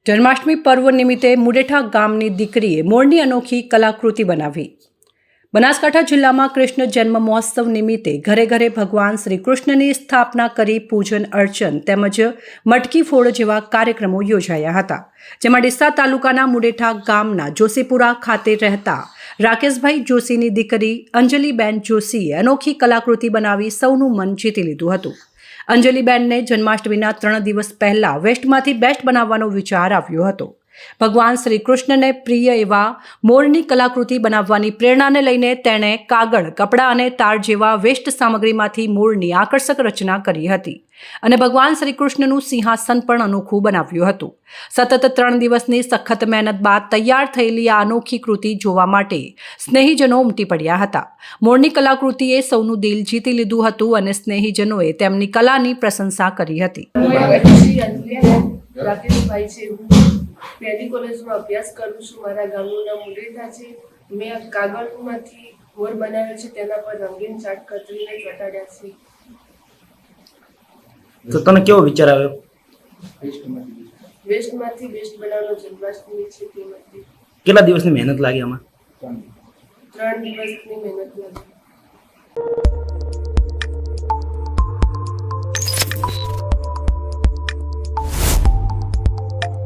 જન્માષ્ટમી પર્વ નિમિત્તે મુડેઠા ગામની દીકરીએ મોરની અનોખી કલાકૃતિ બનાવી। બનાસકાંઠા જિલ્લામાં કૃષ્ણ જન્મ મહોત્સવ નિમિત્તે ઘરે ઘરે ભગવાન શ્રી કૃષ્ણની સ્થાપના કરી પૂજન અર્ચન તેમજ મટકી ફોડ જેવા કાર્યક્રમો યોજાયા હતા, જેમાં ડીસા તાલુકાના મુડેઠા ગામના જોશીપુરા ખાતે રહેતા રાકેશભાઈ જોશીની દીકરી અંજલિબેન જોશીએ અનોખી કલાકૃતિ બનાવી સૌનું મન જીતી લીધું હતું। અંજલિબેનને જન્માષ્ટમીના 3 દિવસ પહેલા વેસ્ટમાંથી બેસ્ટ બનાવવાનો વિચાર આવ્યો હતો। ભગવાન શ્રી કૃષ્ણને પ્રિય એવા મોરની કલાકૃતિ બનાવવાની પ્રેરણાને લઈને તેણે કાગળ, કપડાં અને તાર જેવા વેસ્ટ સામગ્રીમાંથી મોરની આકર્ષક રચના કરી હતી અને ભગવાન શ્રી કૃષ્ણનું સિંહાસન પણ અનોખું બનાવ્યું હતું। સતત 3 દિવસની સખત મહેનત બાદ તૈયાર થયેલી આ અનોખી કૃતિ જોવા માટે સ્નેહીજનો ઉમટી પડ્યા હતા। મોરની કલાકૃતિએ સૌનું દિલ જીતી લીધું હતું અને સ્નેહીજનોએ તેમની કલાની પ્રશંસા કરી હતી। રાકેશભાઈ છે, હું પહેલી કોલેજમાં અભ્યાસ કરું છું। મારા ગામનું નામ મુડેઠા છે। મેં કાગળમાંથી મોર બનાવ્યો છે, તેના પર રંગીન ચાટ કતરીને ચોંટાડ્યા છે। તો તને કેવો વિચાર આવ્યો? વેસ્ટમાંથી બેસ્ટ બનાવવાનો જન્માષ્ટમી છે તેમાંથી। કેટલા દિવસની મહેનત લાગી આમાં? 3 દિવસની મહેનત લાગી।